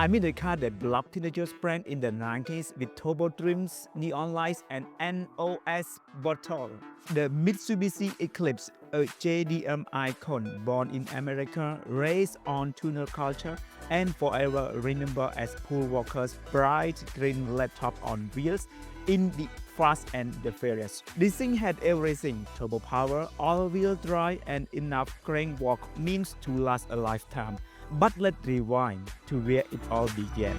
I mean the car that blocked teenagers' brain in the 90s with turbo trims, neon lights, and NOS bottle. The Mitsubishi Eclipse, a JDM icon born in America, raised on tuner culture, and forever remembered as Paul Walker's bright green laptop on wheels in the Fast and the Furious. This thing had everything: turbo power, all-wheel drive, and enough crank-walk means to last a lifetime. But let's rewind to where it all began.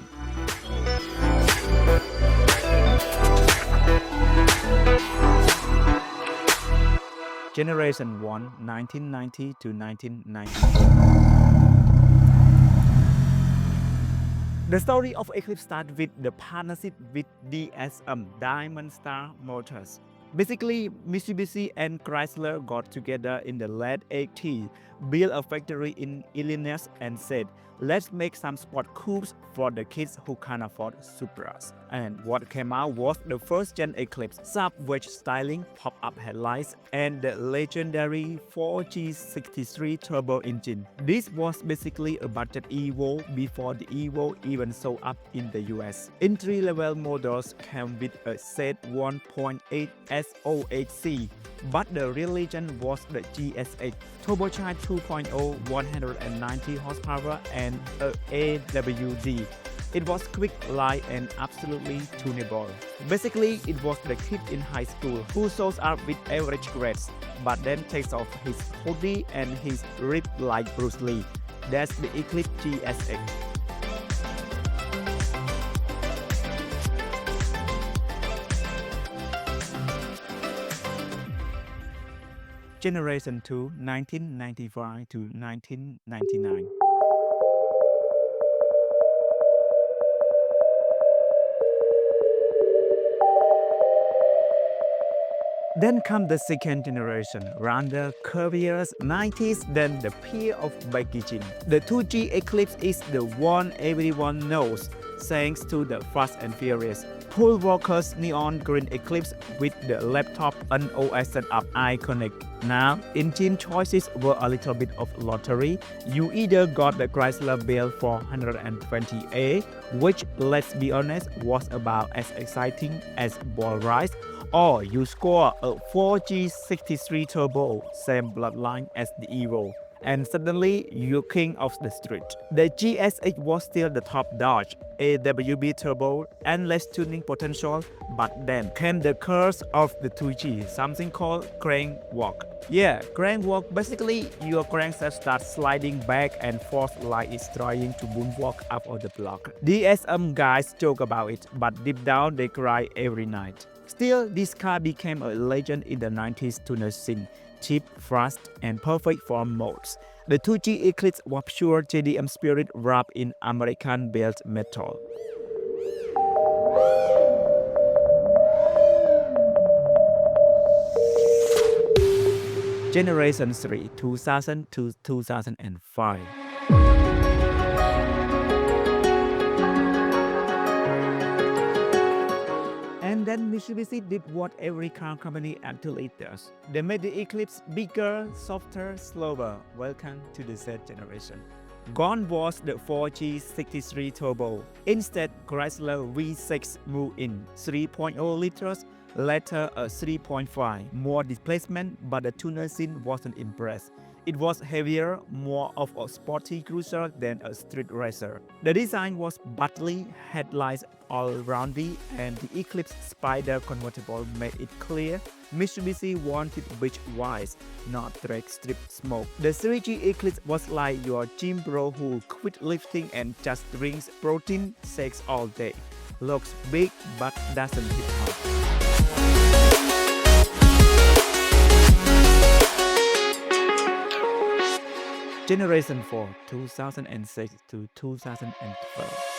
Generation 1, 1990 to 1994. The story of Eclipse started with the partnership with DSM, Diamond Star Motors. Basically, Mitsubishi and Chrysler got together in the late 80s, built a factory in Illinois and said, let's make some sport coupes for the kids who can't afford Supras. And what came out was the first Gen Eclipse, sub-wedge styling, pop-up headlights, and the legendary 4G63 turbo engine. This was basically a budget Evo before the Evo even showed up in the US. Entry-level models came with a set 1.8 SOHC, but the real legend was the GSX, turbocharged 2.0, 190 horsepower, and a AWD. It was quick, light, and absolutely tunable. Basically, it was the kid in high school who shows up with average grades, but then takes off his hoodie and his ripped like Bruce Lee. That's the Eclipse GSX. Generation 2, 1995 to 1999. Then come the second generation, rather curvier 90s than the peer of packaging. The 2G Eclipse is the one everyone knows, thanks to the Fast and Furious. Paul Walker's neon green Eclipse with the laptop NOS setup iconic. Now, engine choices were a little bit of lottery. You either got the Chrysler Bell 420A, which, let's be honest, was about as exciting as ball rice, or you score a 4G63 turbo, same bloodline as the Evo, and suddenly you're king of the street. The GSX was still the top dodge, AWB turbo and less tuning potential, but then came the curse of the 2G, something called crank walk. Yeah, crank walk, basically your crankshaft starts sliding back and forth like it's trying to moonwalk up on the block. DSM guys joke about it, but deep down they cry every night. Still, this car became a legend in the 90s tuner scene, cheap, fast, and perfect for modes. The 2G Eclipse was pure JDM spirit wrapped in American-built metal. Generation 3, 2000 to 2005. And then Mitsubishi did what every car company actually does. They made the Eclipse bigger, softer, slower. Welcome to the third generation. Gone was the 4G63 turbo. Instead, Chrysler V6 moved in, 3.0 liters, later a 3.5. More displacement, but the tuner scene wasn't impressed. It was heavier, more of a sporty cruiser than a street racer. The design was bubbly, headlights all-roundy, and the Eclipse Spider convertible made it clear Mitsubishi wanted beach vibes, not drag strip smoke. The 3G Eclipse was like your gym bro who quit lifting and just drinks protein shakes all day. Looks big but doesn't hit hard. Generation 4, 2006 to 2012.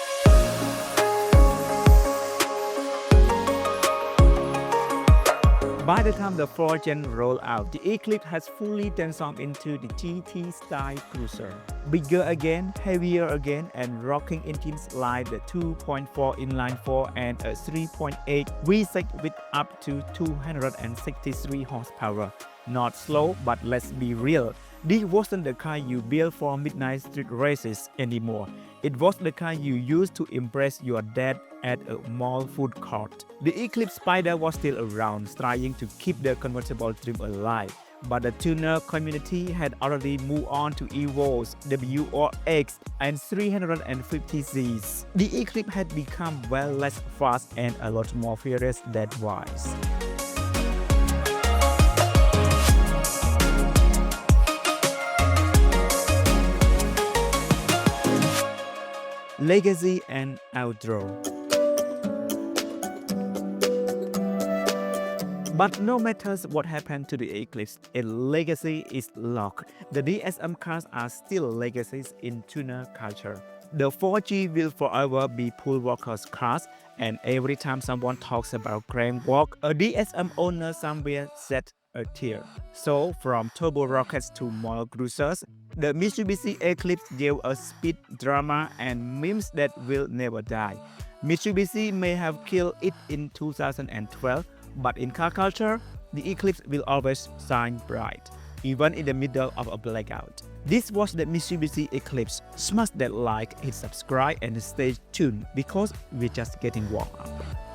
By the time the 4th gen rolled out, the Eclipse has fully transformed into the GT-style cruiser. Bigger again, heavier again, and rocking engines like the 2.4 inline-4 and a 3.8 V6 with up to 263 horsepower. Not slow, but let's be real. This wasn't the car you built for midnight street races anymore. It was the car you used to impress your dad at a mall food court. The Eclipse Spider was still around, trying to keep the convertible dream alive. But the tuner community had already moved on to Evo's, WRX, and 350Zs. The Eclipse had become well less fast and a lot more furious than wise. Legacy and outro. But no matter what happened to the Eclipse, its legacy is locked. The DSM cars are still legacies in tuner culture. The 4G will forever be pool workers' cars, and every time someone talks about crank walk, a DSM owner somewhere shed a tear. So, from turbo rockets to mall cruisers, the Mitsubishi Eclipse gave us speed, drama, and memes that will never die. Mitsubishi may have killed it in 2012, but in car culture, the Eclipse will always shine bright, even in the middle of a blackout. This was the Mitsubishi Eclipse. Smash that like, hit subscribe, and stay tuned because we're just getting warmed up.